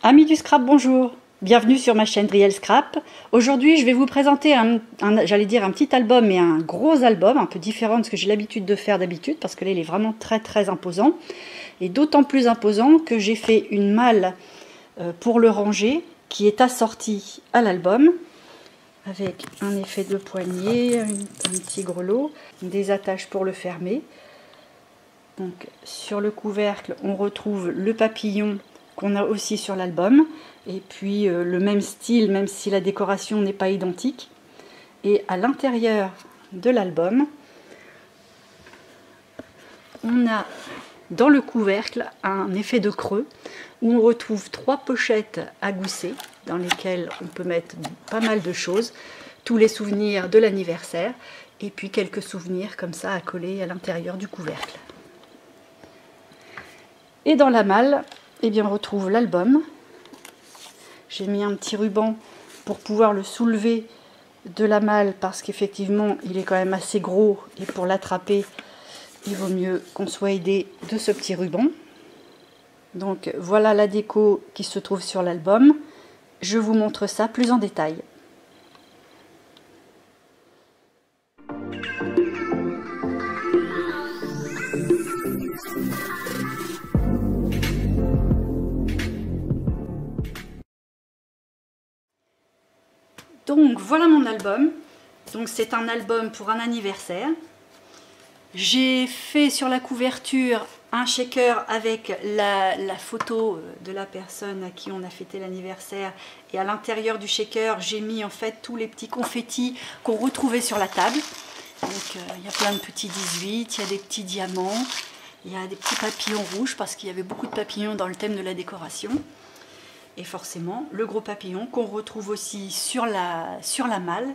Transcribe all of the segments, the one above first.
Amis du scrap, bonjour. Bienvenue sur ma chaîne Brielle Scrap. Aujourd'hui, je vais vous présenter j'allais dire un petit album, mais un gros album, un peu différent de ce que j'ai l'habitude de faire d'habitude, parce que là, il est vraiment très imposant. Et d'autant plus imposant que j'ai fait une malle pour le ranger, qui est assortie à l'album, avec un effet de poignée, un petit grelot, des attaches pour le fermer. Donc, sur le couvercle, on retrouve le papillon qu'on a aussi sur l'album, et puis le même style, même si la décoration n'est pas identique. Et à l'intérieur de l'album, on a dans le couvercle un effet de creux où on retrouve 3 pochettes à gousset dans lesquelles on peut mettre pas mal de choses, tous les souvenirs de l'anniversaire, et puis quelques souvenirs comme ça à coller à l'intérieur du couvercle. Et dans la malle, eh bien, on retrouve l'album. J'ai mis un petit ruban pour pouvoir le soulever de la malle parce qu'effectivement il est quand même assez gros et pour l'attraper il vaut mieux qu'on soit aidé de ce petit ruban. Donc voilà la déco qui se trouve sur l'album. Je vous montre ça plus en détail. Donc voilà mon album. Donc c'est un album pour un anniversaire. J'ai fait sur la couverture un shaker avec la photo de la personne à qui on a fêté l'anniversaire, et à l'intérieur du shaker j'ai mis en fait tous les petits confettis qu'on retrouvait sur la table. Donc il y a plein de petits 18, il y a des petits diamants, il y a des petits papillons rouges parce qu'il y avait beaucoup de papillons dans le thème de la décoration. Et forcément le gros papillon qu'on retrouve aussi sur la malle,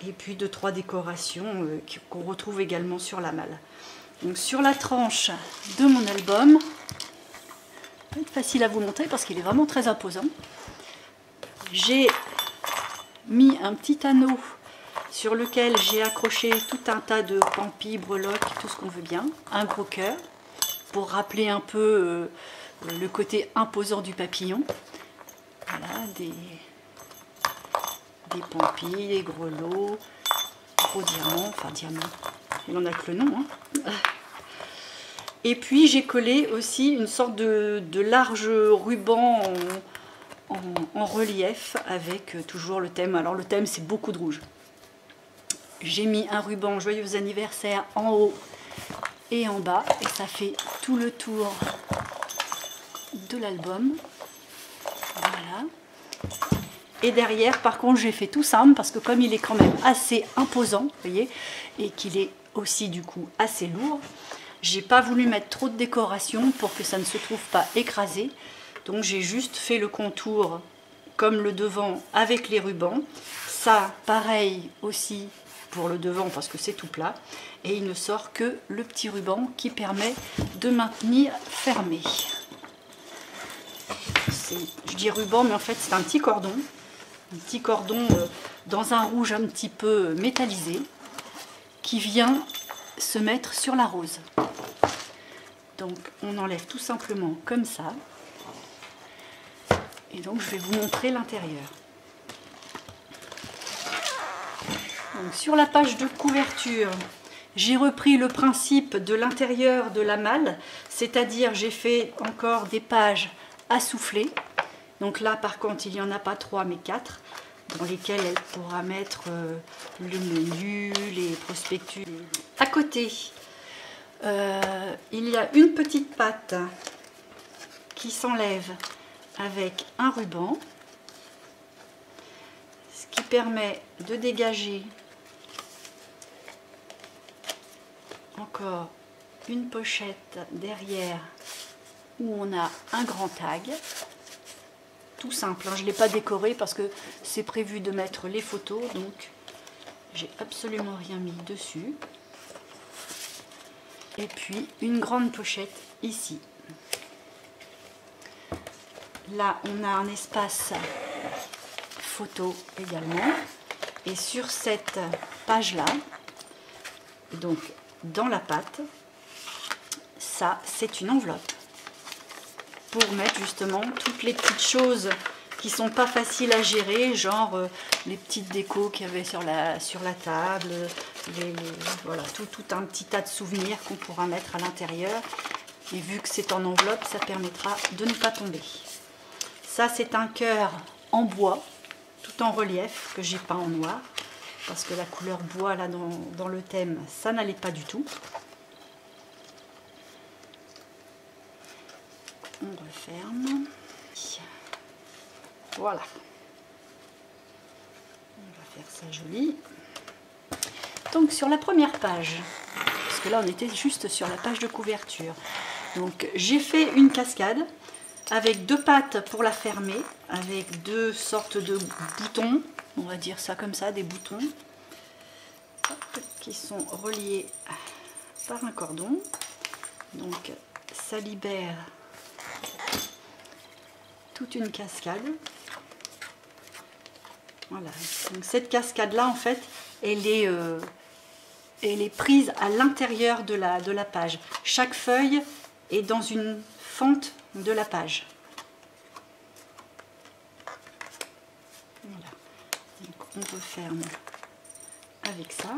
et puis 2-3 décorations qu'on retrouve également sur la malle. Donc sur la tranche de mon album, ça va être facile à vous montrer parce qu'il est vraiment très imposant. J'ai mis un petit anneau sur lequel j'ai accroché tout un tas de pampis, breloques, tout ce qu'on veut bien, un gros cœur pour rappeler un peu le côté imposant du papillon. Voilà, des pampis, des grelots, gros diamants, enfin diamants, il n'en a que le nom. Hein. Et puis j'ai collé aussi une sorte de large ruban en relief avec toujours le thème. Alors le thème c'est beaucoup de rouge. J'ai mis un ruban joyeux anniversaire en haut et en bas et ça fait tout le tour de l'album. Voilà. Et derrière, par contre, j'ai fait tout simple parce que comme il est quand même assez imposant, vous voyez, et qu'il est aussi du coup assez lourd, j'ai pas voulu mettre trop de décoration pour que ça ne se trouve pas écrasé. Donc j'ai juste fait le contour comme le devant avec les rubans. Ça, pareil aussi pour le devant parce que c'est tout plat. Et il ne sort que le petit ruban qui permet de maintenir fermé. Je dis ruban, mais en fait c'est un petit cordon. Un petit cordon dans un rouge un petit peu métallisé qui vient se mettre sur la rose. Donc on enlève tout simplement comme ça. Et donc je vais vous montrer l'intérieur. Donc sur la page de couverture, j'ai repris le principe de l'intérieur de la malle, c'est-à-dire j'ai fait encore des pages à souffler. Donc là par contre il n'y en a pas 3 mais 4 dans lesquelles elle pourra mettre le menu, les prospectus. À côté il y a une petite patte qui s'enlève avec un ruban, ce qui permet de dégager encore une pochette derrière où on a un grand tag. Tout simple, hein. Je ne l'ai pas décoré parce que c'est prévu de mettre les photos, donc j'ai absolument rien mis dessus. Et puis une grande pochette ici. Là on a un espace photo également. Et sur cette page là, donc dans la pâte, ça c'est une enveloppe. pour mettre justement toutes les petites choses qui sont pas faciles à gérer, genre les petites décos qu'il y avait sur la table, voilà, tout un petit tas de souvenirs qu'on pourra mettre à l'intérieur. Et vu que c'est en enveloppe, ça permettra de ne pas tomber. Ça, c'est un cœur en bois, tout en relief, que j'ai peint en noir, parce que la couleur bois, là, dans le thème, ça n'allait pas du tout. On referme. Voilà. On va faire ça joli. Donc sur la première page, parce que là on était juste sur la page de couverture. Donc j'ai fait une cascade avec 2 pattes pour la fermer, avec 2 sortes de boutons, on va dire ça comme ça, des boutons, qui sont reliés par un cordon. Donc ça libère toute une cascade. Voilà, donc cette cascade là en fait elle est prise à l'intérieur de la page. Chaque feuille est dans une fente de la page. Voilà. Donc on referme avec ça.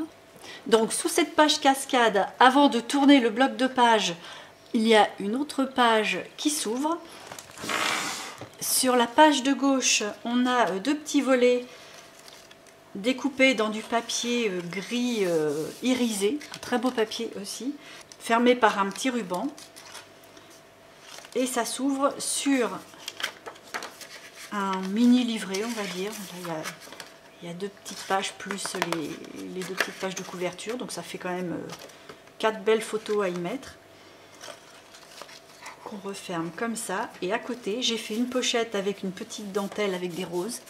Donc sous cette page cascade, avant de tourner le bloc de page, il y a une autre page qui s'ouvre. Sur la page de gauche, on a 2 petits volets découpés dans du papier gris irisé, un très beau papier aussi, fermé par un petit ruban. Et ça s'ouvre sur un mini livret, on va dire. Il y a 2 petites pages plus les 2 petites pages de couverture, donc ça fait quand même 4 belles photos à y mettre. On referme comme ça, et à côté j'ai fait une pochette avec une petite dentelle avec des roses.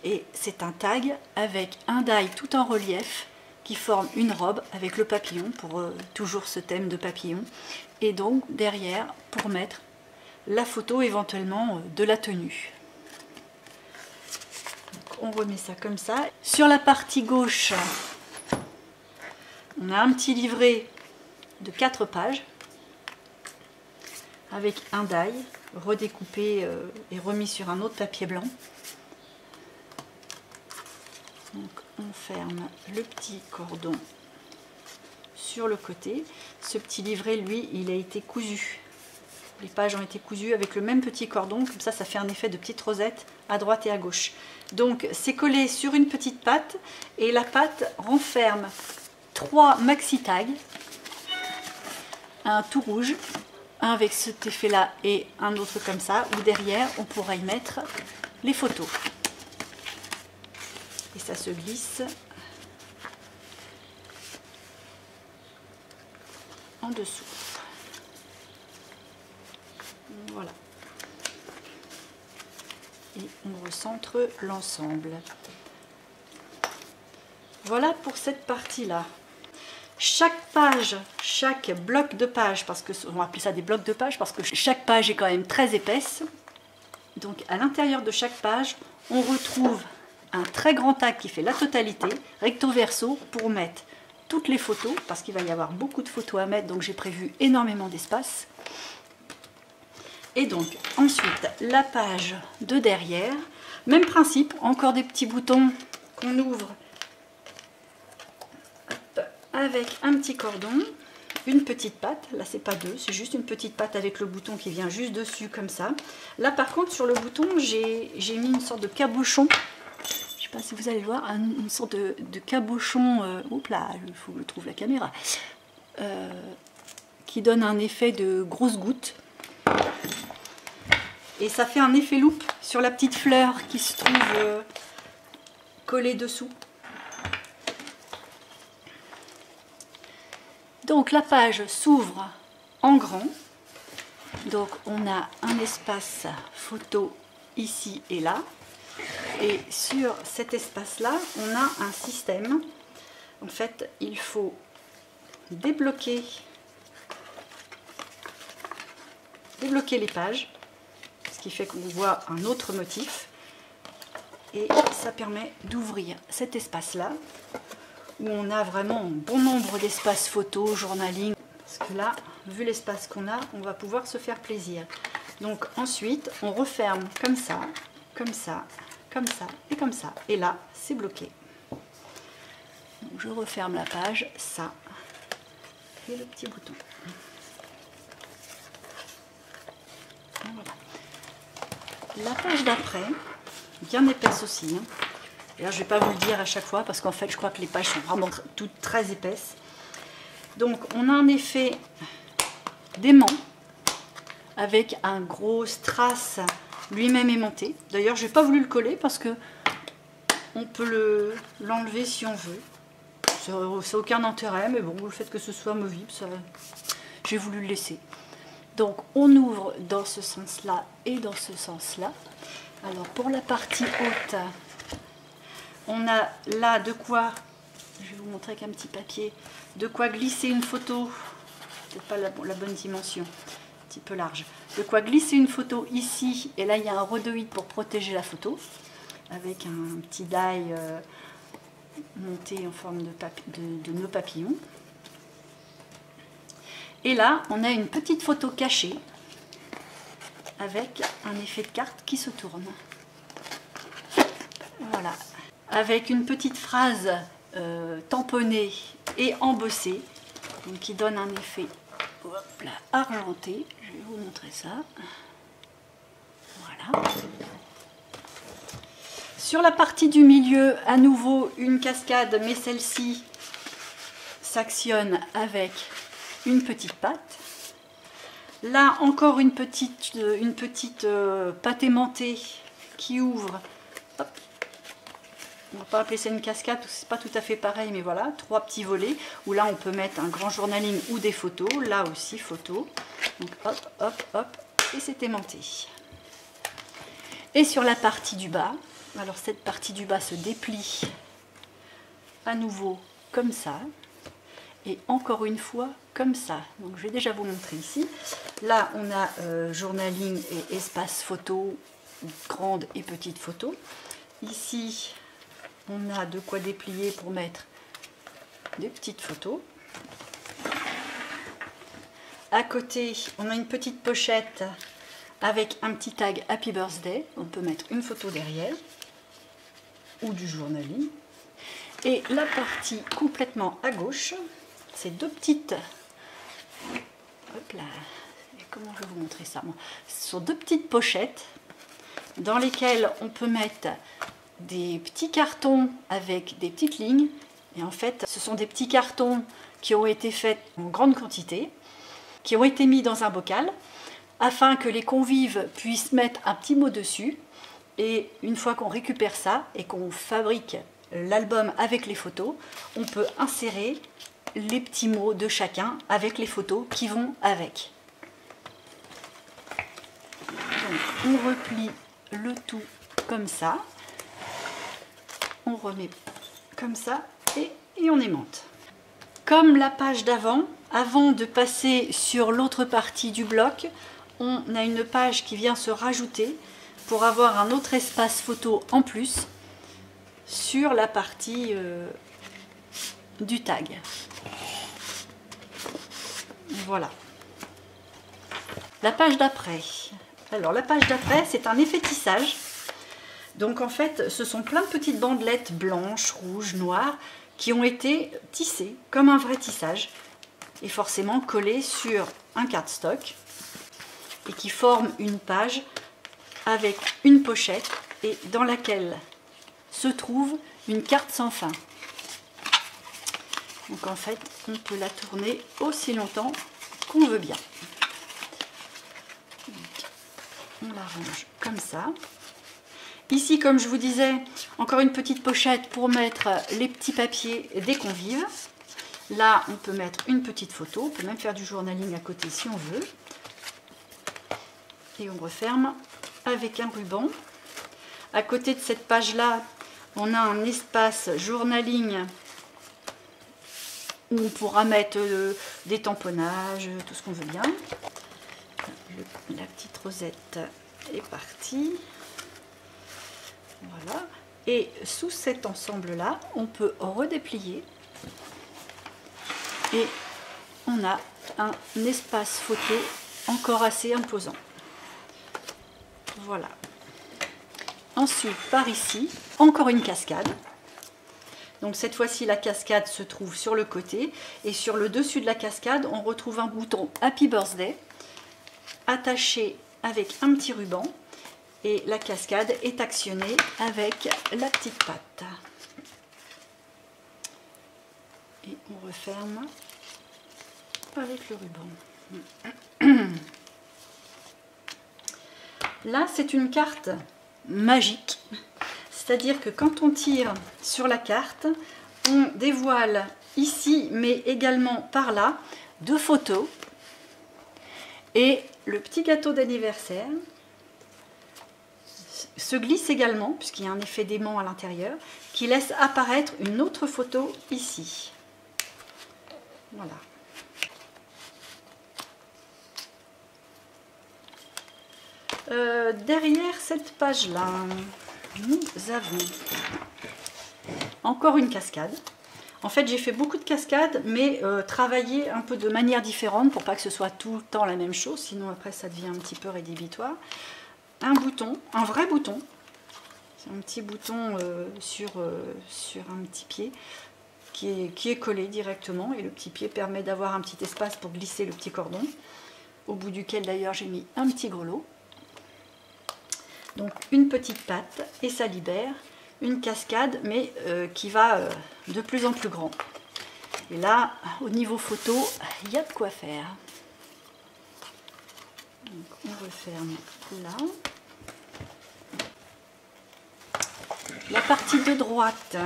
Et c'est un tag avec un die tout en relief qui forme une robe avec le papillon pour toujours ce thème de papillon. Et donc derrière pour mettre la photo éventuellement de la tenue. Donc, on remet ça comme ça. Sur la partie gauche, on a un petit livret de 4 pages avec un die redécoupé et remis sur un autre papier blanc. Donc on ferme le petit cordon sur le côté. Ce petit livret, lui, il a été cousu. Les pages ont été cousues avec le même petit cordon, comme ça, ça fait un effet de petite rosette à droite et à gauche. Donc c'est collé sur une petite patte, et la patte renferme 3 maxi tags, un tout rouge, un avec cet effet-là et un autre comme ça, où derrière on pourra y mettre les photos. Et ça se glisse en dessous. Voilà. Et on recentre l'ensemble. Voilà pour cette partie-là. Chaque page, chaque bloc de page, parce que on va appeler ça des blocs de page, parce que chaque page est quand même très épaisse. Donc à l'intérieur de chaque page, on retrouve un très grand tag qui fait la totalité, recto verso, pour mettre toutes les photos, parce qu'il va y avoir beaucoup de photos à mettre, donc j'ai prévu énormément d'espace. Et donc ensuite la page de derrière, même principe, encore des petits boutons qu'on ouvre avec un petit cordon, une petite patte. Là c'est pas 2, c'est juste une petite patte avec le bouton qui vient juste dessus comme ça. Là par contre sur le bouton j'ai mis une sorte de cabochon. Je sais pas si vous allez le voir, une sorte de cabochon, oups là, il faut que je trouve la caméra, qui donne un effet de grosses gouttes. Et ça fait un effet loupe sur la petite fleur qui se trouve collée dessous. Donc la page s'ouvre en grand. Donc on a un espace photo ici et là. Et sur cet espace-là, on a un système. En fait, il faut débloquer les pages, ce qui fait qu'on voit un autre motif. Et ça permet d'ouvrir cet espace-là, où on a vraiment un bon nombre d'espaces photo, journaling. Parce que là, vu l'espace qu'on a, on va pouvoir se faire plaisir. Donc ensuite, on referme comme ça, comme ça, comme ça et comme ça. Et là, c'est bloqué. Donc je referme la page, ça, et le petit bouton. Voilà. La page d'après, bien épaisse aussi. Hein. Et là, je ne vais pas vous le dire à chaque fois parce qu'en fait, je crois que les pages sont vraiment toutes très épaisses. Donc, on a un effet d'aimant avec un gros strass lui-même aimanté. D'ailleurs, je n'ai pas voulu le coller parce que on peut l'enlever si on veut. Ça n'a aucun intérêt, mais bon, le fait que ce soit amovible, j'ai voulu le laisser. Donc, on ouvre dans ce sens-là et dans ce sens-là. Alors, pour la partie haute, on a là de quoi, je vais vous montrer avec un petit papier, de quoi glisser une photo, peut-être pas la bonne dimension, un petit peu large, de quoi glisser une photo ici, et là il y a un rhodoïde pour protéger la photo, avec un petit die monté en forme de nœud papillon. Et là, on a une petite photo cachée, avec un effet de carte qui se tourne. Voilà. Avec une petite phrase tamponnée et embossée, donc qui donne un effet hop là, argenté. Je vais vous montrer ça. Voilà. Sur la partie du milieu, à nouveau une cascade, mais celle-ci s'actionne avec une petite patte. Là, encore une petite pâte aimantée qui ouvre. Hop. On ne va pas appeler ça une cascade, c'est pas tout à fait pareil, mais voilà, 3 petits volets, où là on peut mettre un grand journaling ou des photos, là aussi photos. Donc hop, hop, hop, et c'est aimanté. Et sur la partie du bas, alors cette partie du bas se déplie à nouveau comme ça, et encore une fois comme ça. Donc je vais déjà vous montrer ici. Là on a journaling et espace photo, grande et petite photo. Ici, on a de quoi déplier pour mettre des petites photos. À côté, on a une petite pochette avec un petit tag Happy Birthday. On peut mettre une photo derrière ou du journaling. Et la partie complètement à gauche, c'est 2 petites... Hop là, comment je vais vous montrer ça? Ce sont 2 petites pochettes dans lesquelles on peut mettre des petits cartons avec des petites lignes. Et en fait, ce sont des petits cartons qui ont été faits en grande quantité, qui ont été mis dans un bocal afin que les convives puissent mettre un petit mot dessus. Et une fois qu'on récupère ça et qu'on fabrique l'album avec les photos, on peut insérer les petits mots de chacun avec les photos qui vont avec. Donc, on replie le tout comme ça. On remet comme ça et on aimante. Comme la page d'avant, avant de passer sur l'autre partie du bloc, on a une page qui vient se rajouter pour avoir un autre espace photo en plus sur la partie du tag. Voilà. La page d'après. Alors la page d'après, c'est un effet tissage. Donc en fait, ce sont plein de petites bandelettes blanches, rouges, noires qui ont été tissées comme un vrai tissage et forcément collées sur un cardstock et qui forment une page avec une pochette et dans laquelle se trouve une carte sans fin. Donc en fait, on peut la tourner aussi longtemps qu'on veut bien. Donc, on la range comme ça. Ici, comme je vous disais, encore une petite pochette pour mettre les petits papiers des convives. Là, on peut mettre une petite photo. On peut même faire du journaling à côté si on veut. Et on referme avec un ruban. À côté de cette page-là, on a un espace journaling où on pourra mettre des tamponnages, tout ce qu'on veut bien. La petite rosette est partie. Voilà. Et sous cet ensemble-là, on peut redéplier et on a un espace photo encore assez imposant. Voilà. Ensuite, par ici, encore une cascade. Donc cette fois-ci, la cascade se trouve sur le côté. Et sur le dessus de la cascade, on retrouve un bouton Happy Birthday attaché avec un petit ruban. Et la cascade est actionnée avec la petite patte. Et on referme avec le ruban. Là, c'est une carte magique. C'est-à-dire que quand on tire sur la carte, on dévoile ici, mais également par là, 2 photos. Et le petit gâteau d'anniversaire se glisse également, puisqu'il y a un effet d'aimant à l'intérieur, qui laisse apparaître une autre photo ici. Voilà. Derrière cette page-là, nous avons encore une cascade. En fait, j'ai fait beaucoup de cascades, mais travailler un peu de manière différente pour pas que ce soit tout le temps la même chose, sinon après ça devient un petit peu rédhibitoire. Un bouton, un vrai bouton, c'est un petit bouton sur un petit pied qui est collé directement, et le petit pied permet d'avoir un petit espace pour glisser le petit cordon, au bout duquel d'ailleurs j'ai mis un petit grelot. Donc une petite patte et ça libère une cascade, mais qui va de plus en plus grand. Et là, au niveau photo, il y a de quoi faire. Donc on referme là. La partie de droite.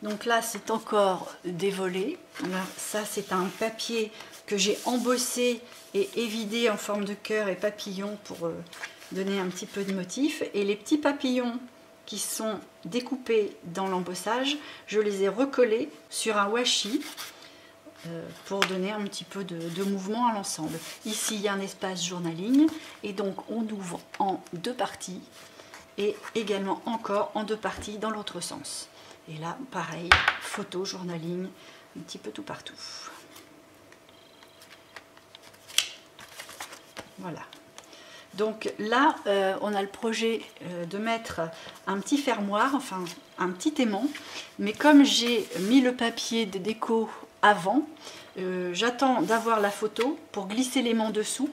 Donc là, c'est encore des volets. Là, ça, c'est un papier que j'ai embossé et évidé en forme de cœur et papillon pour donner un petit peu de motif. Et les petits papillons qui sont découpés dans l'embossage, je les ai recollés sur un washi pour donner un petit peu de mouvement à l'ensemble. Ici, il y a un espace journaling et donc on ouvre en 2 parties et également encore en 2 parties dans l'autre sens. Et là, pareil, photo, journaling, un petit peu tout partout. Voilà. Donc là, on a le projet de mettre un petit fermoir, enfin un petit aimant. Mais comme j'ai mis le papier de déco avant, j'attends d'avoir la photo pour glisser l'aimant dessous,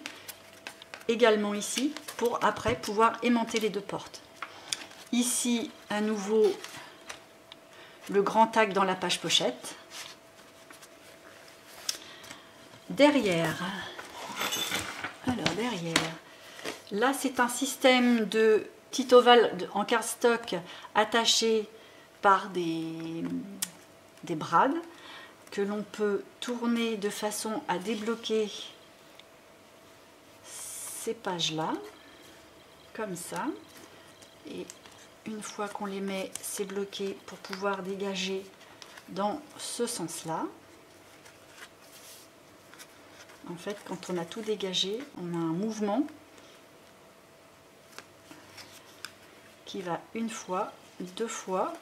également ici, pour après pouvoir aimanter les 2 portes. Ici, à nouveau, le grand tag dans la page pochette. Derrière, là c'est un système de petit ovale en cardstock attaché par des brades que l'on peut tourner de façon à débloquer ces pages-là, comme ça. Et une fois qu'on les met, c'est bloqué pour pouvoir dégager dans ce sens-là. En fait, quand on a tout dégagé, on a un mouvement qui va une fois, 2 fois,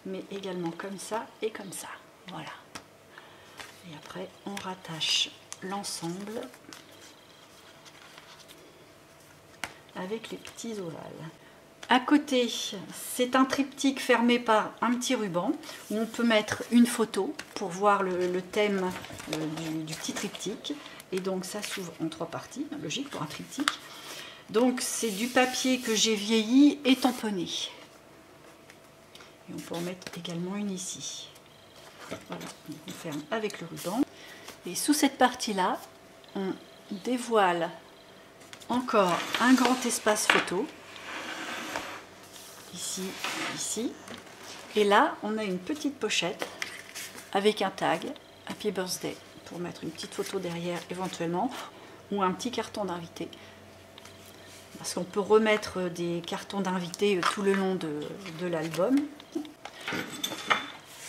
mais également comme ça et comme ça. Voilà. Et après, on rattache l'ensemble avec les petits ovales. À côté, c'est un triptyque fermé par un petit ruban où on peut mettre une photo pour voir le thème du petit triptyque. Et donc ça s'ouvre en 3 parties, logique pour un triptyque. Donc c'est du papier que j'ai vieilli et tamponné. Et on peut en mettre également une ici. Voilà, on ferme avec le ruban. Et sous cette partie-là, on dévoile encore un grand espace photo. Ici, ici. Et là, on a une petite pochette avec un tag Happy Birthday pour mettre une petite photo derrière éventuellement, ou un petit carton d'invité. Parce qu'on peut remettre des cartons d'invité tout le long de l'album.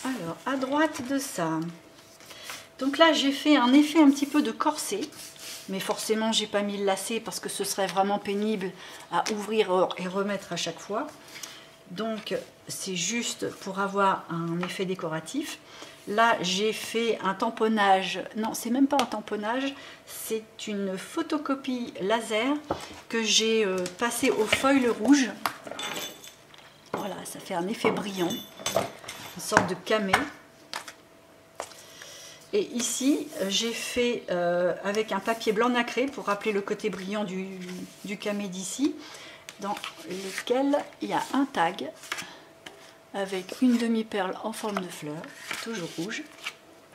Alors, à droite de ça, donc là, j'ai fait un effet un petit peu de corset. Mais forcément, j'ai pas mis le lacet parce que ce serait vraiment pénible à ouvrir et remettre à chaque fois. Donc, c'est juste pour avoir un effet décoratif. Là, j'ai fait un tamponnage. Non, c'est même pas un tamponnage, c'est une photocopie laser que j'ai passé au foil rouge. Voilà, ça fait un effet brillant, une sorte de camé. Et ici, j'ai fait avec un papier blanc nacré pour rappeler le côté brillant du camé d'ici, dans lequel il y a un tag avec une demi-perle en forme de fleur, toujours rouge,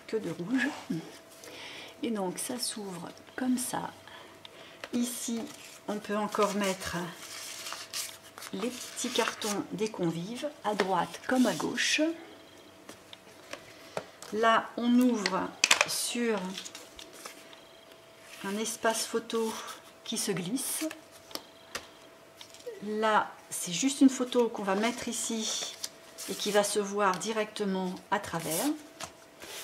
que de rouge. Et donc ça s'ouvre comme ça. Ici, on peut encore mettre les petits cartons des convives, à droite comme à gauche. Là, on ouvre sur un espace photo qui se glisse. Là, c'est juste une photo qu'on va mettre ici et qui va se voir directement à travers.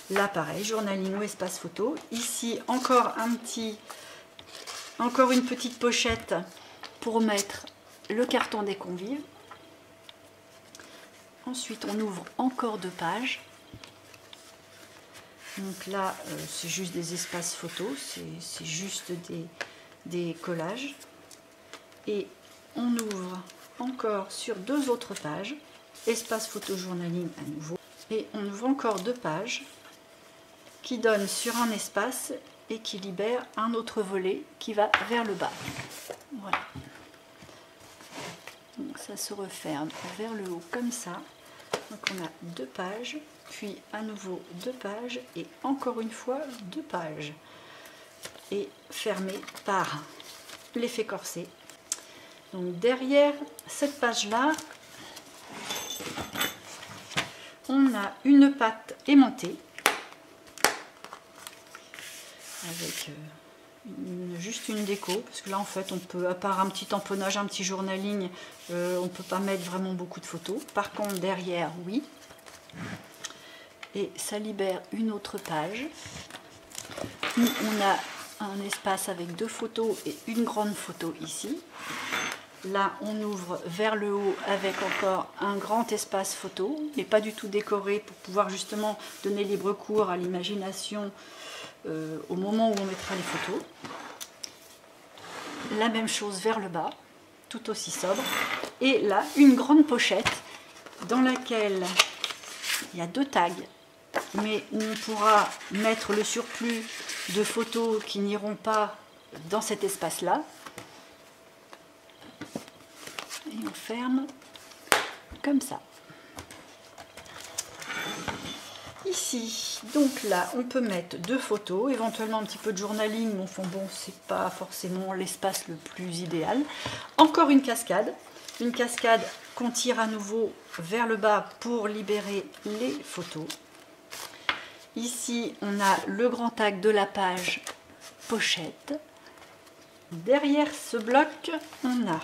Là, pareil, journaling ou espace photo. Ici, encore une petite pochette pour mettre le carton des convives. Ensuite, on ouvre encore 2 pages. Donc là, c'est juste des espaces photos, c'est juste des collages. Et on ouvre encore sur 2 autres pages, espace photo journaling à nouveau. Et on ouvre encore 2 pages qui donnent sur un espace et qui libèrent un autre volet qui va vers le bas. Voilà. Donc ça se referme vers le haut comme ça. Donc on a 2 pages, puis à nouveau 2 pages et encore une fois 2 pages. Et fermé par l'effet corset. Donc derrière cette page-là, on a une pâte aimantée avec juste une déco, parce que là en fait on peut, à part un petit tamponnage, un petit journaling, on ne peut pas mettre vraiment beaucoup de photos. Par contre derrière, oui. Et ça libère une autre page où on a un espace avec 2 photos et une grande photo ici. Là, on ouvre vers le haut avec encore un grand espace photo, mais pas du tout décoré pour pouvoir justement donner libre cours à l'imagination au moment où on mettra les photos. La même chose vers le bas, tout aussi sobre. Et là, une grande pochette dans laquelle il y a 2 tags, mais où on pourra mettre le surplus de photos qui n'iront pas dans cet espace-là. Et on ferme comme ça. Ici, donc là, on peut mettre 2 photos, éventuellement un petit peu de journaling, mais enfin bon, c'est pas forcément l'espace le plus idéal. Encore une cascade qu'on tire à nouveau vers le bas pour libérer les photos. Ici, on a le grand tag de la page pochette. Derrière ce bloc, on a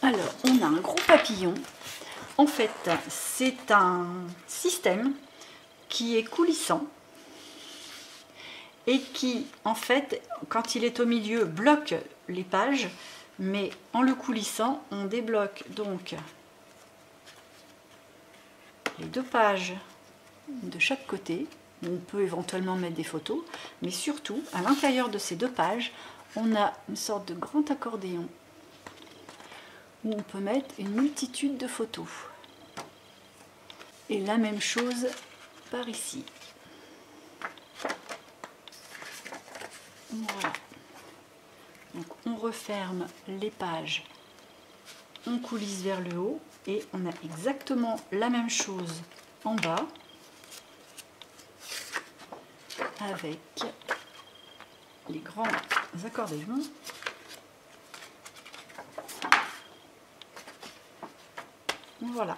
un gros papillon. En fait, c'est un système qui est coulissant et qui, en fait, quand il est au milieu, bloque les pages, mais en le coulissant, on débloque donc les 2 pages de chaque côté. On peut éventuellement mettre des photos, mais surtout, à l'intérieur de ces 2 pages, on a une sorte de grand accordéon où on peut mettre une multitude de photos. Et la même chose par ici. Voilà. Donc on referme les pages, on coulisse vers le haut et on a exactement la même chose en bas avec les grands accordéons. Voilà,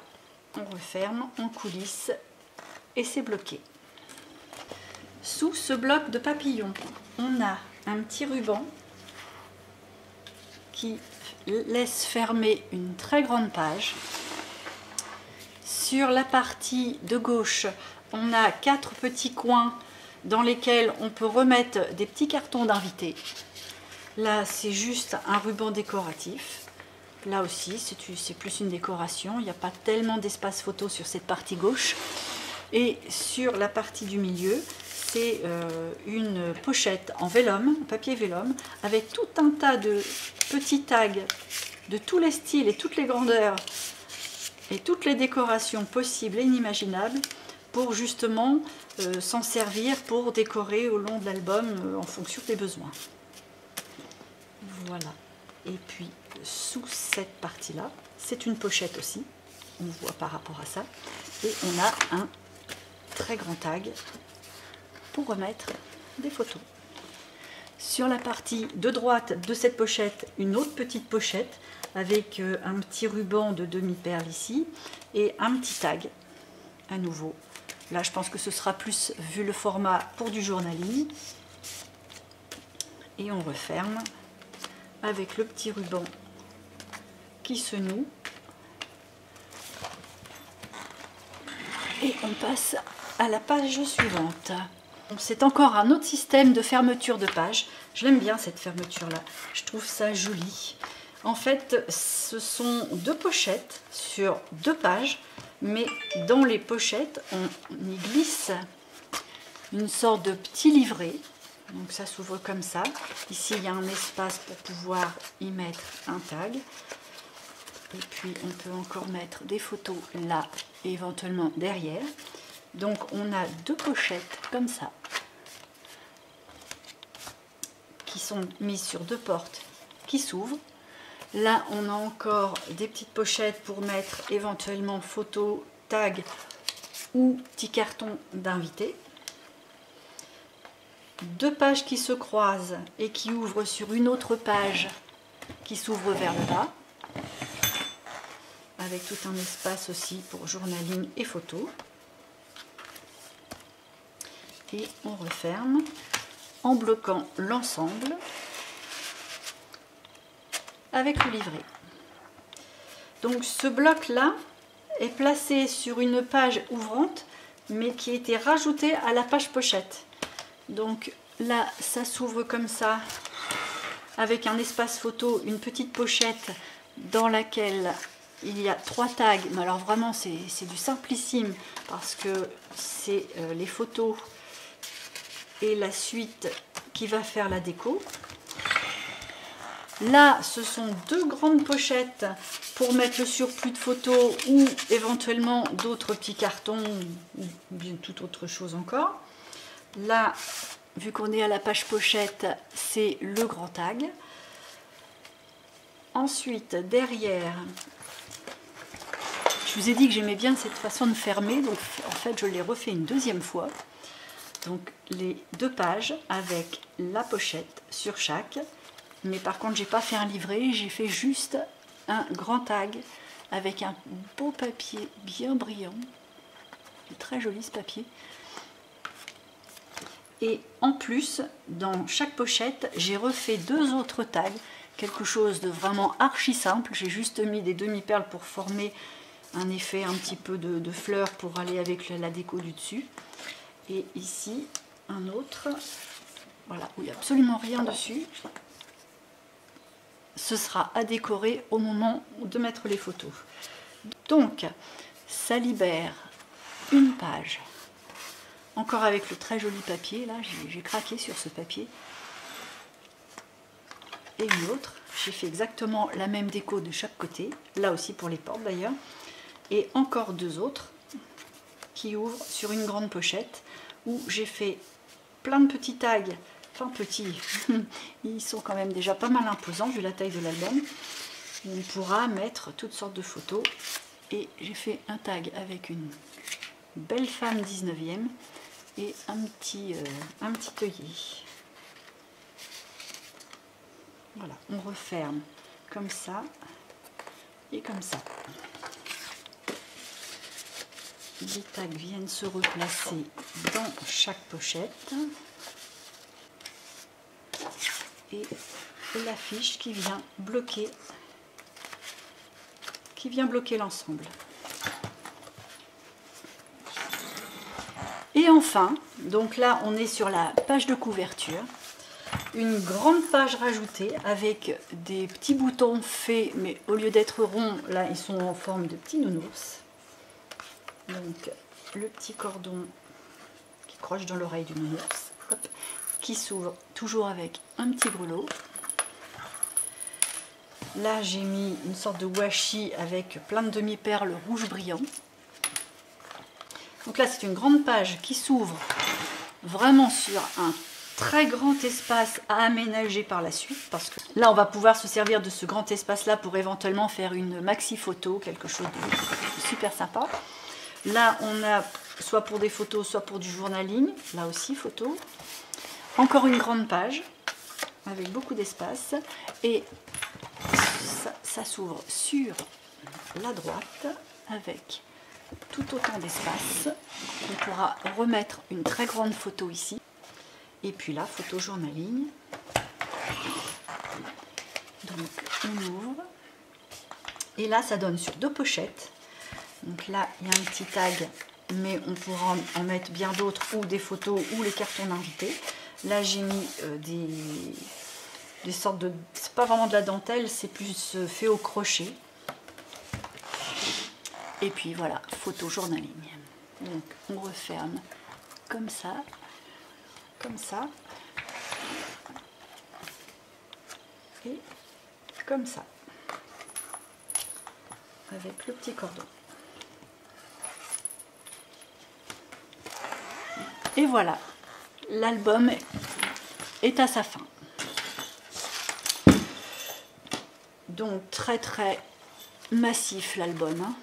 on referme, on coulisse et c'est bloqué. Sous ce bloc de papillon, on a un petit ruban qui laisse fermer une très grande page. Sur la partie de gauche, on a 4 petits coins dans lesquels on peut remettre des petits cartons d'invités. Là, c'est juste un ruban décoratif. Là aussi, c'est plus une décoration. Il n'y a pas tellement d'espace photo sur cette partie gauche. Et sur la partie du milieu, c'est une pochette en vélum, papier vélum, avec tout un tas de petits tags de tous les styles et toutes les grandeurs et toutes les décorations possibles et inimaginables pour justement s'en servir pour décorer au long de l'album en fonction des besoins. Voilà. Et puis sous cette partie-là, c'est une pochette aussi, on voit par rapport à ça, et on a un très grand tag pour remettre des photos. Sur la partie de droite de cette pochette, une autre petite pochette avec un petit ruban de demi-perle ici et un petit tag à nouveau. Là, je pense que ce sera plus, vu le format, pour du journaling. Et on referme avec le petit ruban qui se noue. Et on passe à la page suivante. C'est encore un autre système de fermeture de page. Je l'aime bien cette fermeture là, je trouve ça joli. En fait, ce sont deux pochettes sur deux pages, mais dans les pochettes, on y glisse une sorte de petit livret. Donc ça s'ouvre comme ça. Ici, il y a un espace pour pouvoir y mettre un tag. Et puis, on peut encore mettre des photos là et éventuellement derrière. Donc, on a deux pochettes comme ça, qui sont mises sur deux portes qui s'ouvrent. Là, on a encore des petites pochettes pour mettre éventuellement photos, tags ou petits cartons d'invités. Deux pages qui se croisent et qui ouvrent sur une autre page qui s'ouvre vers le bas, avec tout un espace aussi pour journaling et photos. Et on referme en bloquant l'ensemble avec le livret. Donc ce bloc là est placé sur une page ouvrante mais qui a été rajouté à la page pochette. Donc là ça s'ouvre comme ça avec un espace photo, une petite pochette dans laquelle il y a trois tags, mais alors vraiment c'est du simplissime parce que c'est les photos et la suite qui va faire la déco. Là, ce sont deux grandes pochettes pour mettre le surplus de photos ou éventuellement d'autres petits cartons ou bien toute autre chose encore. Là, vu qu'on est à la page pochette, c'est le grand tag. Ensuite, derrière, je vous ai dit que j'aimais bien cette façon de fermer, donc en fait je l'ai refait une deuxième fois. Donc les deux pages avec la pochette sur chaque. Mais par contre, j'ai pas fait un livret, j'ai fait juste un grand tag avec un beau papier bien brillant. C'est très joli ce papier. Et en plus, dans chaque pochette, j'ai refait deux autres tags, quelque chose de vraiment archi simple. J'ai juste mis des demi-perles pour former un effet un petit peu de fleurs pour aller avec la déco du dessus. Et ici, un autre, voilà, où il n'y a absolument rien dessus. Ce sera à décorer au moment de mettre les photos. Donc, ça libère une page. Encore avec le très joli papier, là, j'ai craqué sur ce papier. Et une autre, j'ai fait exactement la même déco de chaque côté, là aussi pour les portes d'ailleurs. Et encore deux autres qui ouvrent sur une grande pochette où j'ai fait plein de petits tags. Enfin petits, ils sont quand même déjà pas mal imposants vu la taille de l'album. On pourra mettre toutes sortes de photos. Et j'ai fait un tag avec une belle femme 19e et un petit œillet. Voilà, on referme comme ça et comme ça. Les tags viennent se replacer dans chaque pochette. Et l'affiche qui vient bloquer l'ensemble. Et enfin, donc là on est sur la page de couverture, une grande page rajoutée avec des petits boutons faits, mais au lieu d'être ronds, là ils sont en forme de petits nounours. Donc le petit cordon qui croche dans l'oreille du nounours, hop, qui s'ouvre toujours avec un petit brûlot. Là j'ai mis une sorte de washi avec plein de demi-perles rouge brillant. Donc là c'est une grande page qui s'ouvre vraiment sur un très grand espace à aménager par la suite, parce que là on va pouvoir se servir de ce grand espace là pour éventuellement faire une maxi photo, quelque chose de super sympa. Là on a soit pour des photos, soit pour du journaling, là aussi photo. Encore une grande page avec beaucoup d'espace, et ça s'ouvre sur la droite avec tout autant d'espace. On pourra remettre une très grande photo ici. Et puis là, photo journaling. Donc on ouvre. Et là, ça donne sur deux pochettes. Donc là, il y a un petit tag, mais on pourra en mettre bien d'autres, ou des photos, ou les cartons d'invités. Là, j'ai mis des sortes de... C'est pas vraiment de la dentelle, c'est plus fait au crochet. Et puis voilà, photo journaling. Donc on referme comme ça. Comme ça et comme ça, avec le petit cordon. Et voilà, l'album est à sa fin. Donc très très massif l'album, hein.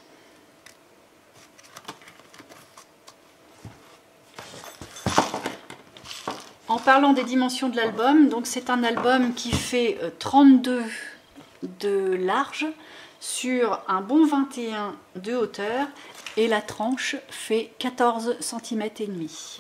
En parlant des dimensions de l'album, donc c'est un album qui fait 32 de large sur un bon 21 de hauteur, et la tranche fait 14 cm et demi.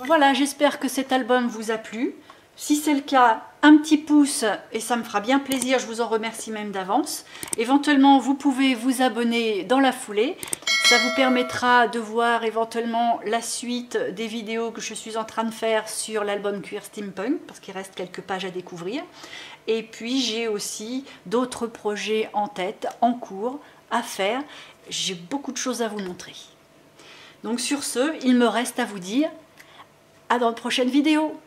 Voilà, j'espère que cet album vous a plu. Si c'est le cas, un petit pouce et ça me fera bien plaisir, je vous en remercie même d'avance. Éventuellement, vous pouvez vous abonner dans la foulée. Ça vous permettra de voir éventuellement la suite des vidéos que je suis en train de faire sur l'album Cuir Steampunk, parce qu'il reste quelques pages à découvrir. Et puis j'ai aussi d'autres projets en tête, en cours, à faire. J'ai beaucoup de choses à vous montrer. Donc sur ce, il me reste à vous dire à dans de prochaines vidéos.